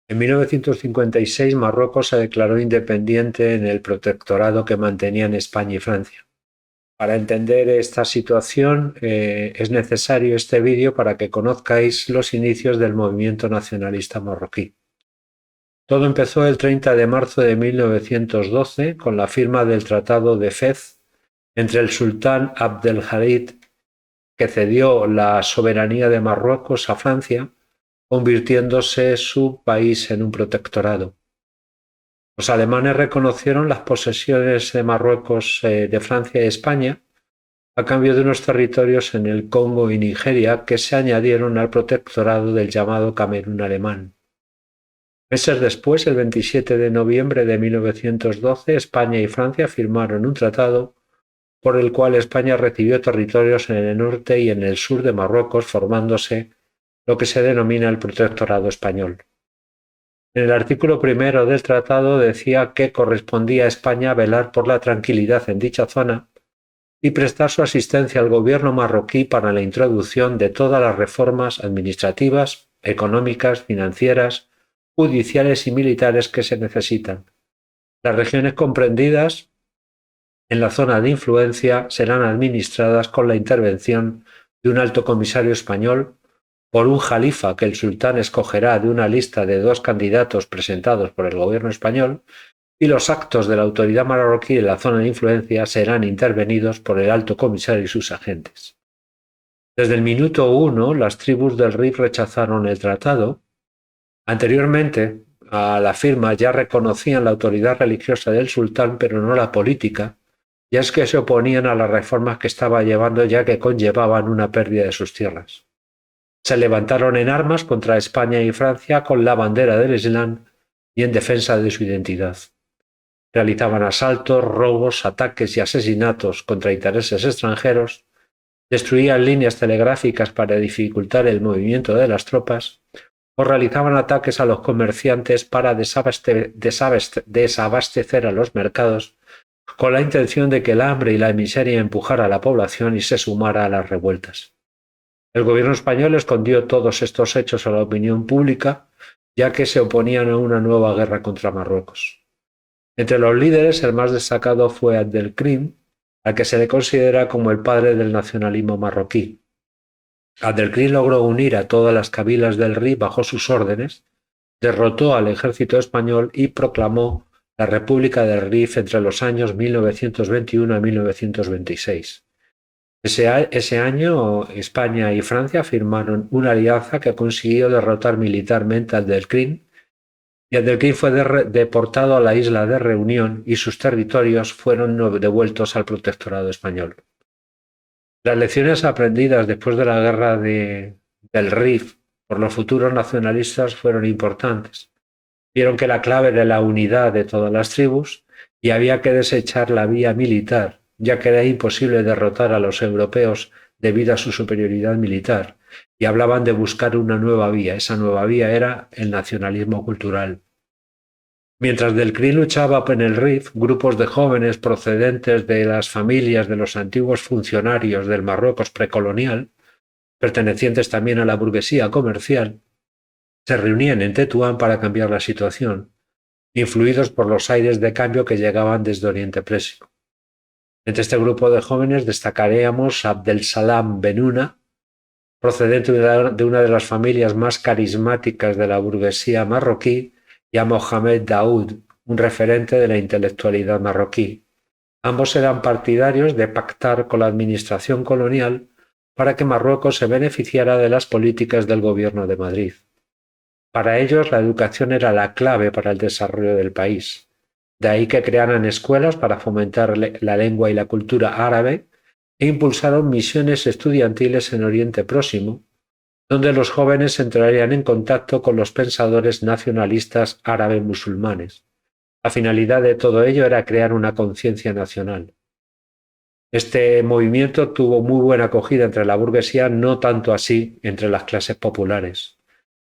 En 1956 Marruecos se declaró independiente en el protectorado que mantenían España y Francia. Para entender esta situación es necesario este vídeo para que conozcáis los inicios del movimiento nacionalista marroquí. Todo empezó el 30 de marzo de 1912 con la firma del Tratado de Fez entre el sultán Abdelhamid, que cedió la soberanía de Marruecos a Francia, convirtiéndose su país en un protectorado. Los alemanes reconocieron las posesiones de Marruecos de Francia y España a cambio de unos territorios en el Congo y Nigeria que se añadieron al protectorado del llamado Camerún alemán. Meses después, el 27 de noviembre de 1912, España y Francia firmaron un tratado por el cual España recibió territorios en el norte y en el sur de Marruecos, formándose lo que se denomina el Protectorado Español. En el artículo primero del tratado decía que correspondía a España velar por la tranquilidad en dicha zona y prestar su asistencia al gobierno marroquí para la introducción de todas las reformas administrativas, económicas, financieras, judiciales y militares que se necesitan. Las regiones comprendidas en la zona de influencia serán administradas con la intervención de un alto comisario español, por un jalifa que el sultán escogerá de una lista de 2 candidatos presentados por el gobierno español, y los actos de la autoridad marroquí en la zona de influencia serán intervenidos por el alto comisario y sus agentes. Desde el minuto 1, las tribus del Rif rechazaron el tratado. Anteriormente a la firma ya reconocían la autoridad religiosa del sultán, pero no la política, ya es que se oponían a las reformas que estaba llevando, ya que conllevaban una pérdida de sus tierras. Se levantaron en armas contra España y Francia con la bandera del Islam y en defensa de su identidad. Realizaban asaltos, robos, ataques y asesinatos contra intereses extranjeros, destruían líneas telegráficas para dificultar el movimiento de las tropas, o realizaban ataques a los comerciantes para desabastecer a los mercados, con la intención de que el hambre y la miseria empujara a la población y se sumara a las revueltas. El gobierno español escondió todos estos hechos a la opinión pública, ya que se oponían a una nueva guerra contra Marruecos. Entre los líderes, el más destacado fue Abdelkrim, al que se le considera como el padre del nacionalismo marroquí. Abdelkrim logró unir a todas las cabilas del Rif bajo sus órdenes, derrotó al ejército español y proclamó la República del Rif entre los años 1921 y 1926. Ese año, España y Francia firmaron una alianza que consiguió derrotar militarmente a Abdelkrim, y Abdelkrim fue deportado a la isla de Reunión y sus territorios fueron devueltos al protectorado español. Las lecciones aprendidas después de la guerra del Rif por los futuros nacionalistas fueron importantes. Vieron que la clave era la unidad de todas las tribus y había que desechar la vía militar, ya que era imposible derrotar a los europeos debido a su superioridad militar, y hablaban de buscar una nueva vía. Esa nueva vía era el nacionalismo cultural. Mientras Abdelkrim luchaba en el Rif, grupos de jóvenes procedentes de las familias de los antiguos funcionarios del Marruecos precolonial, pertenecientes también a la burguesía comercial, se reunían en Tetuán para cambiar la situación, influidos por los aires de cambio que llegaban desde Oriente Próximo. Entre este grupo de jóvenes destacaríamos a Abdelsalam Benuna, procedente de una de las familias más carismáticas de la burguesía marroquí, y a Mohamed Daoud, un referente de la intelectualidad marroquí. Ambos eran partidarios de pactar con la administración colonial para que Marruecos se beneficiara de las políticas del gobierno de Madrid. Para ellos, la educación era la clave para el desarrollo del país. De ahí que crearan escuelas para fomentar la lengua y la cultura árabe e impulsaron misiones estudiantiles en Oriente Próximo, donde los jóvenes entrarían en contacto con los pensadores nacionalistas árabe musulmanes. La finalidad de todo ello era crear una conciencia nacional. Este movimiento tuvo muy buena acogida entre la burguesía, no tanto así entre las clases populares.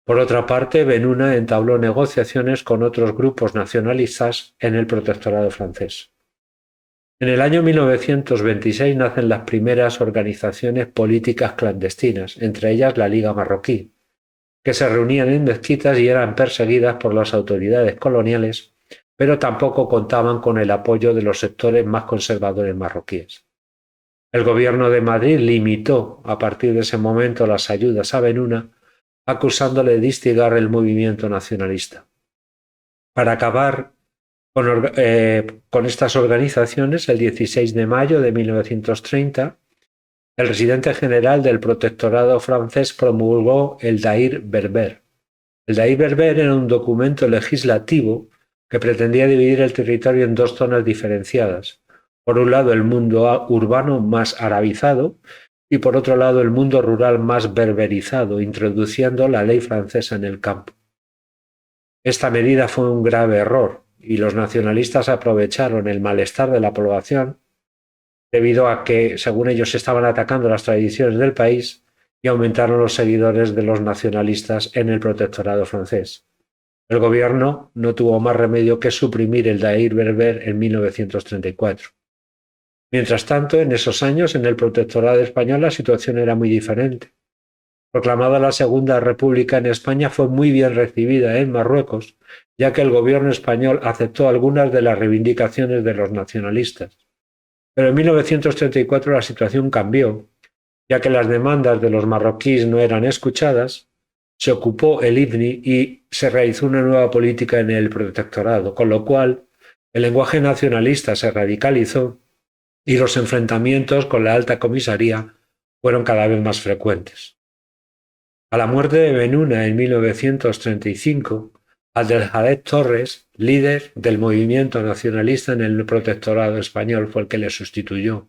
Por otra parte, Benuna entabló negociaciones con otros grupos nacionalistas en el protectorado francés. En el año 1926 nacen las primeras organizaciones políticas clandestinas, entre ellas la Liga Marroquí. que se reunían en mezquitas y eran perseguidas por las autoridades coloniales, pero tampoco contaban con el apoyo de los sectores más conservadores marroquíes. El gobierno de Madrid limitó a partir de ese momento las ayudas a Benuna, acusándole de instigar el movimiento nacionalista. Para acabar con estas organizaciones, el 16 de mayo de 1930, el residente general del protectorado francés promulgó el Dair Berber. El Dair Berber era un documento legislativo que pretendía dividir el territorio en dos zonas diferenciadas. Por un lado, el mundo urbano más arabizado y por otro lado, el mundo rural más berberizado, introduciendo la ley francesa en el campo. Esta medida fue un grave error y los nacionalistas aprovecharon el malestar de la población debido a que, según ellos, estaban atacando las tradiciones del país y aumentaron los seguidores de los nacionalistas en el protectorado francés. El gobierno no tuvo más remedio que suprimir el Dair Berber en 1934. Mientras tanto, en esos años, en el protectorado español, la situación era muy diferente. Proclamada la Segunda República en España, fue muy bien recibida en Marruecos, ya que el gobierno español aceptó algunas de las reivindicaciones de los nacionalistas. Pero en 1934 la situación cambió, ya que las demandas de los marroquíes no eran escuchadas, se ocupó el IBNI y se realizó una nueva política en el protectorado, con lo cual el lenguaje nacionalista se radicalizó y los enfrentamientos con la alta comisaría fueron cada vez más frecuentes. A la muerte de Benuna en 1935, Abdelhaded Torres, líder del movimiento nacionalista en el protectorado español, fue el que le sustituyó.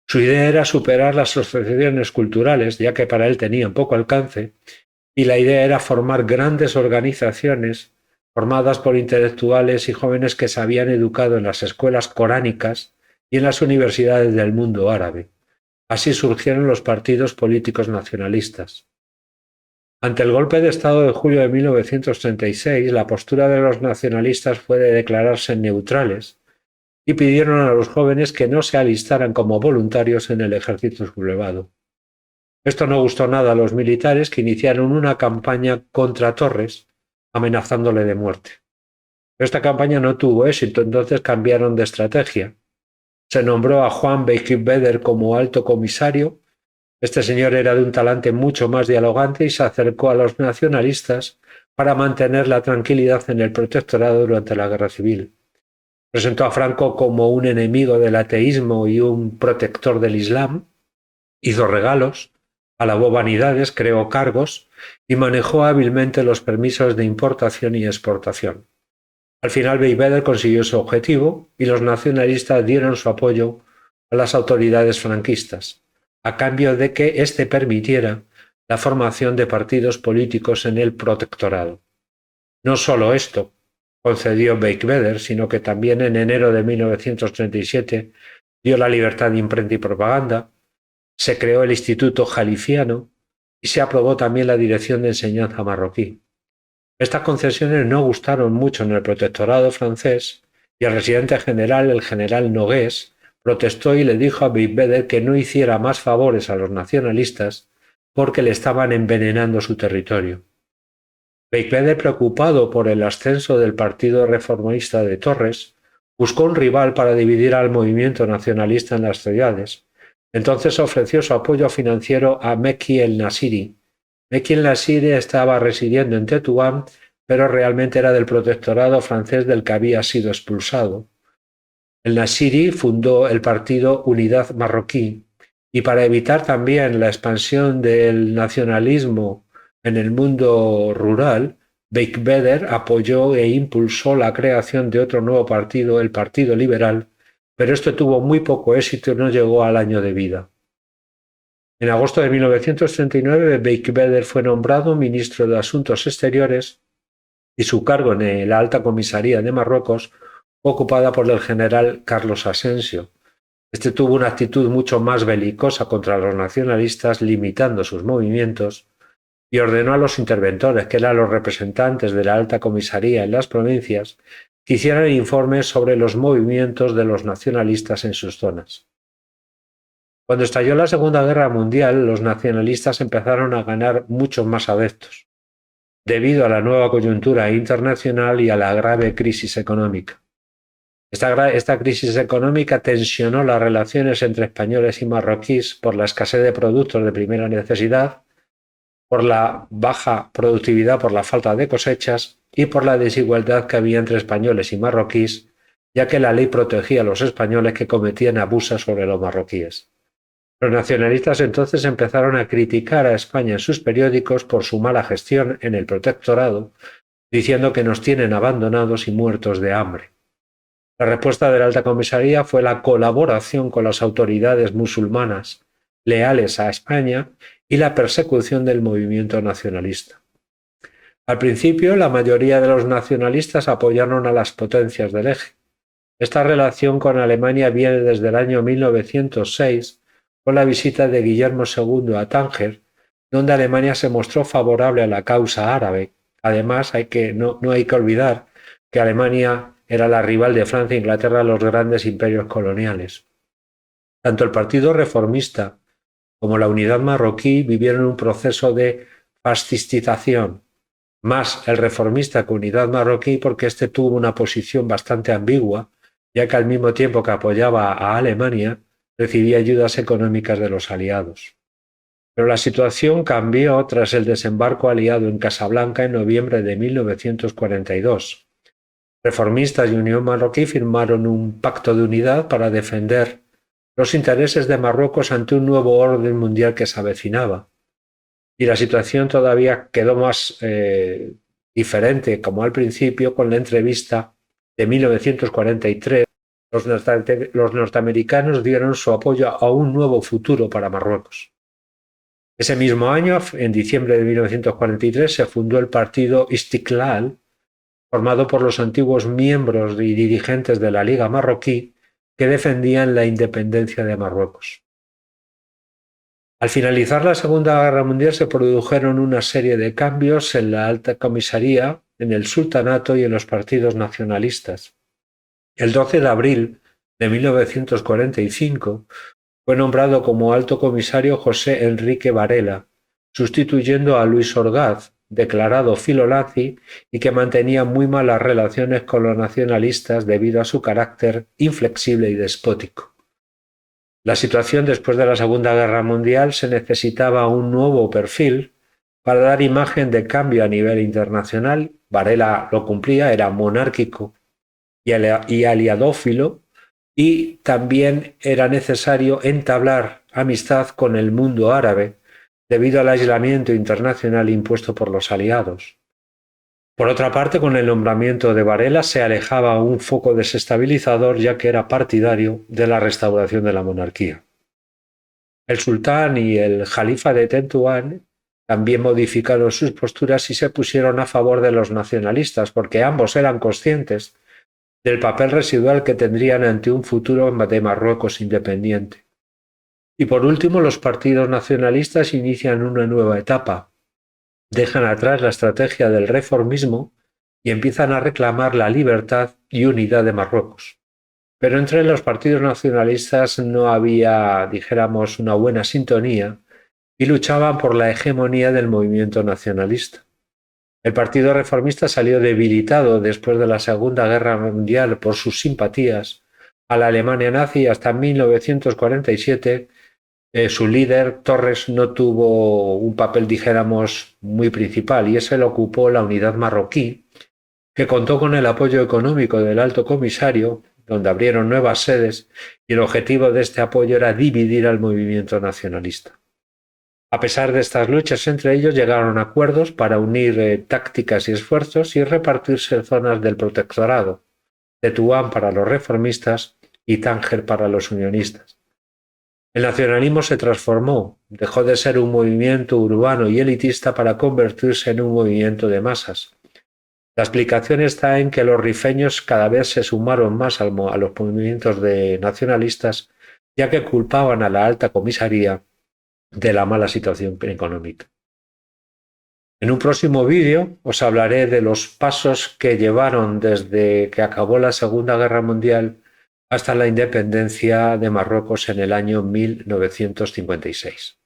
Su idea era superar las asociaciones culturales, ya que para él tenían poco alcance, y la idea era formar grandes organizaciones formadas por intelectuales y jóvenes que se habían educado en las escuelas coránicas y en las universidades del mundo árabe. Así surgieron los partidos políticos nacionalistas. Ante el golpe de Estado de julio de 1936, la postura de los nacionalistas fue de declararse neutrales y pidieron a los jóvenes que no se alistaran como voluntarios en el ejército sublevado. Esto no gustó nada a los militares, que iniciaron una campaña contra Torres, amenazándole de muerte. Pero esta campaña no tuvo éxito, entonces cambiaron de estrategia. Se nombró a Juan Beikbeder como alto comisario. Este señor era de un talante mucho más dialogante y se acercó a los nacionalistas para mantener la tranquilidad en el protectorado durante la Guerra Civil. Presentó a Franco como un enemigo del ateísmo y un protector del Islam, hizo regalos, alabó vanidades, creó cargos y manejó hábilmente los permisos de importación y exportación. Al final Beikbeder consiguió su objetivo y los nacionalistas dieron su apoyo a las autoridades franquistas, a cambio de que éste permitiera la formación de partidos políticos en el protectorado. No solo esto concedió Beikbeder, sino que también en enero de 1937 dio la libertad de imprenta y propaganda, se creó el Instituto Jalifiano y se aprobó también la Dirección de Enseñanza marroquí. Estas concesiones no gustaron mucho en el protectorado francés y el residente general, el general Nogués, protestó y le dijo a Beikbeder que no hiciera más favores a los nacionalistas porque le estaban envenenando su territorio. Beikbeder, preocupado por el ascenso del Partido Reformista de Torres, buscó un rival para dividir al movimiento nacionalista en las ciudades. Entonces ofreció su apoyo financiero a Mekki el-Nasiri. Mekki el-Nasiri estaba residiendo en Tetuán, pero realmente era del protectorado francés del que había sido expulsado. El-Nasiri fundó el partido Unidad Marroquí y para evitar también la expansión del nacionalismo en el mundo rural, Beikbeder apoyó e impulsó la creación de otro nuevo partido, el Partido Liberal, pero esto tuvo muy poco éxito y no llegó al año de vida. En agosto de 1939, Beikbeder fue nombrado ministro de Asuntos Exteriores y su cargo en la Alta Comisaría de Marruecos fue ocupada por el general Carlos Asensio. Este tuvo una actitud mucho más belicosa contra los nacionalistas, limitando sus movimientos, y ordenó a los interventores, que eran los representantes de la Alta Comisaría en las provincias, que hicieran informes sobre los movimientos de los nacionalistas en sus zonas. Cuando estalló la Segunda Guerra Mundial, los nacionalistas empezaron a ganar muchos más adeptos. debido a la nueva coyuntura internacional y a la grave crisis económica. Esta crisis económica tensionó las relaciones entre españoles y marroquíes por la escasez de productos de primera necesidad, por la baja productividad por la falta de cosechas y por la desigualdad que había entre españoles y marroquíes, ya que la ley protegía a los españoles que cometían abusos sobre los marroquíes. Los nacionalistas entonces empezaron a criticar a España en sus periódicos por su mala gestión en el protectorado, diciendo que nos tienen abandonados y muertos de hambre. La respuesta de la Alta Comisaría fue la colaboración con las autoridades musulmanas leales a España y la persecución del movimiento nacionalista. Al principio, la mayoría de los nacionalistas apoyaron a las potencias del eje. Esta relación con Alemania viene desde el año 1906, con la visita de Guillermo II a Tánger, donde Alemania se mostró favorable a la causa árabe. Además, no hay que olvidar que Alemania era la rival de Francia e Inglaterra en los grandes imperios coloniales. Tanto el Partido Reformista como la Unidad Marroquí vivieron un proceso de fascistización, más el reformista que Unidad Marroquí porque éste tuvo una posición bastante ambigua, ya que al mismo tiempo que apoyaba a Alemania, recibía ayudas económicas de los aliados. Pero la situación cambió tras el desembarco aliado en Casablanca en noviembre de 1942. Reformistas y Unión Marroquí firmaron un pacto de unidad para defender los intereses de Marruecos ante un nuevo orden mundial que se avecinaba. Y la situación todavía quedó más diferente, como al principio, con la entrevista de 1943. Los norteamericanos dieron su apoyo a un nuevo futuro para Marruecos. Ese mismo año, en diciembre de 1943, se fundó el partido Istiklal, formado por los antiguos miembros y dirigentes de la Liga Marroquí que defendían la independencia de Marruecos. Al finalizar la Segunda Guerra Mundial se produjeron una serie de cambios en la Alta Comisaría, en el Sultanato y en los partidos nacionalistas. El 12 de abril de 1945 fue nombrado como Alto Comisario José Enrique Varela, sustituyendo a Luis Orgaz, declarado filonazi y que mantenía muy malas relaciones con los nacionalistas debido a su carácter inflexible y despótico. La situación después de la Segunda Guerra Mundial se necesitaba un nuevo perfil para dar imagen de cambio a nivel internacional. Varela lo cumplía, era monárquico y aliadófilo, y también era necesario entablar amistad con el mundo árabe debido al aislamiento internacional impuesto por los aliados. Por otra parte, con el nombramiento de Varela se alejaba un foco desestabilizador, ya que era partidario de la restauración de la monarquía. El sultán y el jalifa de Tetuán también modificaron sus posturas y se pusieron a favor de los nacionalistas, porque ambos eran conscientes del papel residual que tendrían ante un futuro de Marruecos independiente. Y por último, los partidos nacionalistas inician una nueva etapa. Dejan atrás la estrategia del reformismo y empiezan a reclamar la libertad y unidad de Marruecos. Pero entre los partidos nacionalistas no había, dijéramos, una buena sintonía y luchaban por la hegemonía del movimiento nacionalista. El Partido Reformista salió debilitado después de la Segunda Guerra Mundial por sus simpatías a la Alemania nazi. Hasta 1947 su líder, Torres, no tuvo un papel, dijéramos, muy principal, y ese lo ocupó la Unidad Marroquí, que contó con el apoyo económico del Alto Comisario, donde abrieron nuevas sedes, y el objetivo de este apoyo era dividir al movimiento nacionalista. A pesar de estas luchas entre ellos, llegaron a acuerdos para unir tácticas y esfuerzos y repartirse zonas del protectorado, Tetuán para los reformistas y Tánger para los unionistas. El nacionalismo se transformó, dejó de ser un movimiento urbano y elitista para convertirse en un movimiento de masas. La explicación está en que los rifeños cada vez se sumaron más a los movimientos de nacionalistas, ya que culpaban a la Alta Comisaría de la mala situación económica. En un próximo vídeo os hablaré de los pasos que llevaron desde que acabó la Segunda Guerra Mundial hasta la independencia de Marruecos en el año 1956.